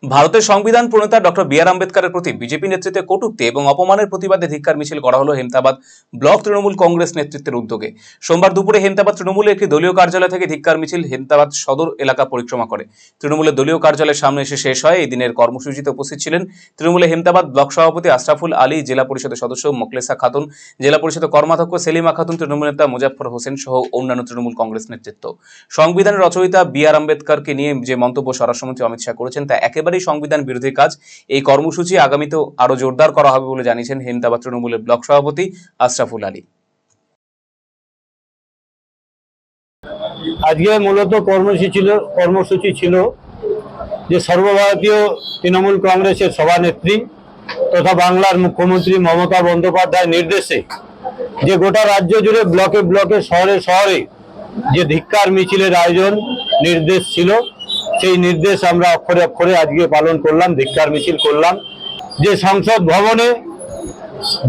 ভারতের সংবিধান প্রণেতা doctor B আর আম্বেদকরের প্রতি বিজেপি নেতৃত্বে কটূক্তি এবং অপমানের প্রতিবাদে ধিক্কার মিছিল করা হলো হেমতাবাদ ব্লক তৃণমূল কংগ্রেস নেতৃত্বের উদ্যোগে। সোমবার দুপুরে হেমতাবাদ তৃণমূলের একটি দলীয় কার্যালয় থেকে ধিক্কার মিছিল হেমতাবাদ সদর এলাকা পরিক্রমা করে তৃণমূলের দলীয় কার্যালয়ের সামনে এসে শেষ হয়। এই দিনের কর্মসূচিতে উপস্থিত ছিলেন তৃণমূলের হেমতাবাদ ব্লক সভাপতি আশরাফুল আলী, জেলা পরিষদের সদস্য মোখলেসা খাতুন, জেলা পরিষদের কর্মাধ্যক্ষ সেলিমা খাতুন, তৃণমূল নেতা মুজাফফর হোসেন সহ অন্যান্য তৃণমূল কংগ্রেস নেতৃত্ব। সংবিধানের রচয়িতা বি আর আম্বেদকরকে নিয়ে যে মন্তব্য স্বরাষ্ট্রমন্ত্রী অমিত শাহ করেছেন তা একেবারেই সংবিধান বিরোধী কাজ। এই কর্মসূচি আগামীতেও আরো জোরদার করা হবে বলে জানিয়েছেন হেমতাবাদ তৃণমূলের ব্লক সভাপতি আশরাফুল আলী। আজকে মূলত কর্মসূচি ছিল যে সর্বভারতীয় তৃণমূল কংগ্রেসের সভানেত্রী তথা বাংলার মুখ্যমন্ত্রী মমতা বন্দ্যোপাধ্যায়ের নির্দেশে যে গোটা রাজ্য জুড়ে ব্লকে ব্লকে শহরে শহরে যে ধিক্কার মিছিলের আয়োজন নির্দেশ ছিল, সেই নির্দেশ আমরা অক্ষরে অক্ষরে আজকে পালন করলাম, ধিক্কার মিছিল করলাম। যে সংসদ ভবনে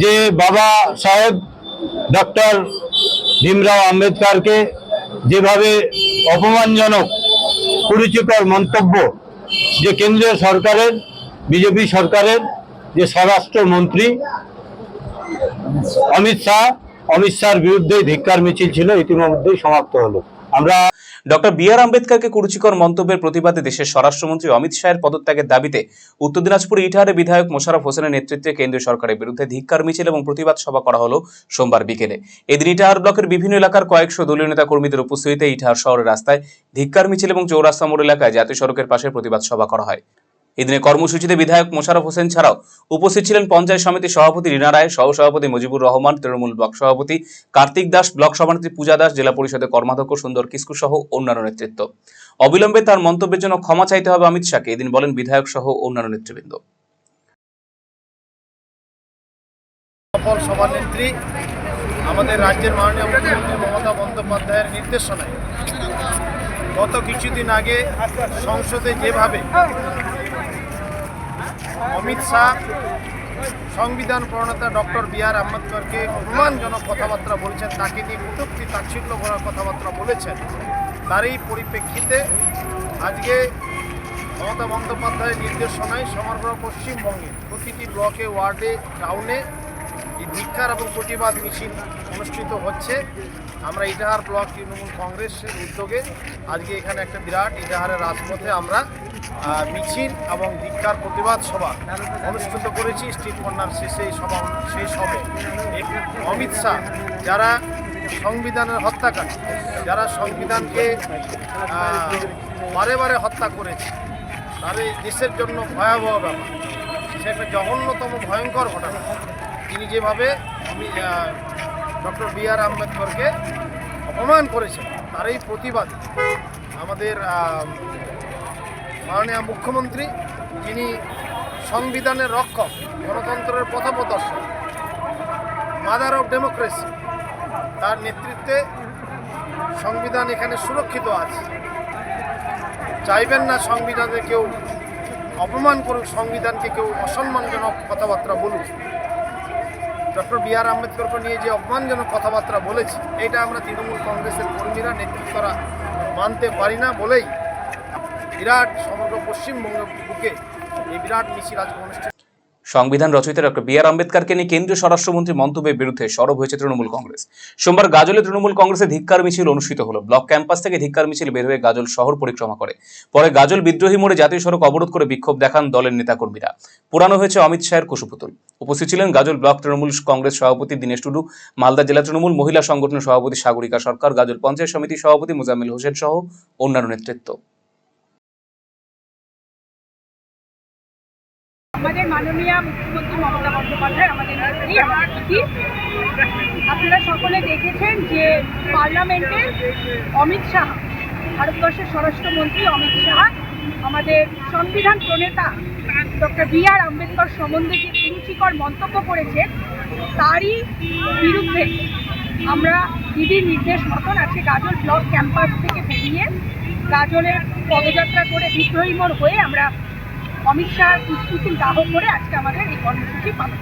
যে বাবা সাহেব ডক্টর ভীমরাও আম্বেদকরকে যেভাবে অপমানজনক কুরুচিকর মন্তব্য যে কেন্দ্রীয় সরকারের বিজেপি সরকারের যে স্বরাষ্ট্রমন্ত্রী অমিত শাহর বিরুদ্ধে ধিক্কার মিছিল ছিল, ইতিমধ্যেই সমাপ্ত হলো। আমরা ডক্টর বি আর আম্বেদকরকে কুরুচিকর মন্তব্যের প্রতিবাদে দেশের স্বরাষ্ট্রমন্ত্রী অমিত শাহের পদত্যাগের দাবিতে উত্তর দিনাজপুর ইটাহারে বিধায়ক মোশাররফ হোসেনের নেতৃত্বে কেন্দ্রীয় সরকারের বিরুদ্ধে ধিক্কার মিছিল এবং প্রতিবাদ সভা করা হলো সোমবার বিকেলে। এদিন ইটাহার ব্লকের বিভিন্ন এলাকার কয়েকশো দলীয় নেতা কর্মীদের উপস্থিতিতে ইটাহার শহরের রাস্তায় ধিক্কার মিছিল এবং চৌরাস্তা মোড় এলাকায় জাতীয় সড়কের পাশে প্রতিবাদ সভা করা হয়। এদিনের কর্মসূচিতে বিধায়ক মোশাররফ হোসেন ছাড়াও উপস্থিত ছিলেন পঞ্চায়েত সমিতির সভাপতি রীনা রায়, সহসভাপতি মুজিবুর রহমান, তৃণমূল ব্লক সভাপতি কার্তিক দাস, ব্লক সভানেত্রী পূজা দাস, জেলা পরিষদের কর্মাধ্যক্ষ সুন্দর কিস্কু সহ অন্যান্য নেতৃত্ব। অবিলম্বে তার মন্তব্যের জন্য ক্ষমা চাইতে হবে অমিত শাহকে, এদিন বলেন বিধায়ক সহ অন্যান্য নেতৃবৃন্দ। সভানেত্রী আমাদের রাজ্যের মাননীয় মুখ্যমন্ত্রী মমতা বন্দ্যোপাধ্যায়ের নির্দেশনায় গত কিছুদিন আগে সংসদে যেভাবে অমিত শাহ সংবিধান প্রণেতা ডক্টর বি আর আম্বেদকরকে অপমানজনক কথাবার্তা বলেছেন, তাকে নিয়ে কটূক্তি তাচ্ছিল্য করার কথাবার্তা বলেছেন, তারই পরিপ্রেক্ষিতে আজকে মমতা বন্দ্যোপাধ্যায়ের নির্দেশনায় সমগ্র পশ্চিমবঙ্গে প্রতিটি ব্লকে, ওয়ার্ডে, টাউনে এই ধিক্কার এবং প্রতিবাদ মিছিল অনুষ্ঠিত হচ্ছে। আমরা ইটাহার ব্লক তৃণমূল কংগ্রেসের উদ্যোগে আজকে এখানে একটা বিরাট ইটাহারের রাজপথে আমরা মিছিল এবং ধিক্কার প্রতিবাদ সভা অনুষ্ঠিত করেছি। স্ট্রিট কর্নার শেষে এই সভা শেষ হবে। অমিত শাহ যারা সংবিধানের হত্যাকারী, যারা সংবিধানকে বারে বারে হত্যা করেছে, তাদের দেশের জন্য ভয়াবহ ব্যাপার, সে একটা জঘন্যতম ভয়ঙ্কর ঘটনা। তিনি যেভাবে ডক্টর বি আর আম্বেদকরকে অপমান করেছেন, তার এই প্রতিবাদে আমাদের মাননীয় মুখ্যমন্ত্রী, যিনি সংবিধানের রক্ষক, গণতন্ত্রের পথপ্রদর্শক, মাদার অফ ডেমোক্রেসি, তার নেতৃত্বে সংবিধান এখানে সুরক্ষিত আছে। চাইবেন না সংবিধানে কেউ অপমান করুক, সংবিধানকে কেউ অসম্মানজনক কথাবার্তা বলুক। ডক্টর বি আর আম্বেদকরকে নিয়ে যে অপমানজনক কথাবার্তা বলেছে, এটা আমরা তৃণমূল কংগ্রেসের কর্মীরা, নেতৃত্বরা মানতে পারি না বলেই বিরাট সমগ্র পশ্চিমবঙ্গের বুকে এই বিরাট মিছিল আজকে অনুষ্ঠিত। সংবিধান রচয়িতা ডক্টর বি আর আম্বেদকরকে নিয়ে কেন্দ্রীয় স্বরাষ্ট্রমন্ত্রী মন্তব্যের বিরুদ্ধে সরব হয়েছে তৃণমূল কংগ্রেস। সোমবার গাজলে তৃণমূল কংগ্রেসের ধিক্কার মিছিল অনুষ্ঠিত হলো। ব্লক ক্যাম্পাস থেকে ধিক্কার মিছিল বের হয়ে গাজল শহর পরিক্রমা করে, পরে গাজল বিদ্রোহী মোড়ে জাতীয় সড়ক অবরোধ করে বিক্ষোভ দেখান দলের নেতাকর্মীরা। পুরানো হয়েছে অমিত শাহের কুশপুতুল। উপস্থিত ছিলেন গাজল ব্লক তৃণমূল কংগ্রেস সভাপতি দীনেশ টুডু, মালদা জেলা তৃণমূল মহিলা সংগঠনের সভাপতি সাগরিকা সরকার, গাজল পঞ্চায়েত সমিতির সভাপতি মুজাম্মিল হোসেন সহ অন্যান্য নেতৃত্ব। আমাদের মাননীয় মুখ্যমন্ত্রী মমতা বন্দ্যোপাধ্যায় আমাদের নেত্রী, আমাদের দিদি। আপনারা সকলে দেখেছেন যে পার্লামেন্টে অমিত শাহ, ভারতবর্ষের স্বরাষ্ট্রমন্ত্রী অমিত শাহ আমাদের সংবিধান প্রণেতা ডক্টর বি আর আম্বেদকর সম্বন্ধে যে কুরুচিকর মন্তব্য করেছে, তারই বিরুদ্ধে আমরা দিদির নির্দেশ মতন আজকে গাজল ব্লক ক্যাম্পাস থেকে বেরিয়ে গাজলের পদযাত্রা করে বিদ্রোহী মোড় হয়ে আমরা অমিত শাহ কুশপুতুল দাহ করে আজকে আমাদের এই কর্মসূচি পালন।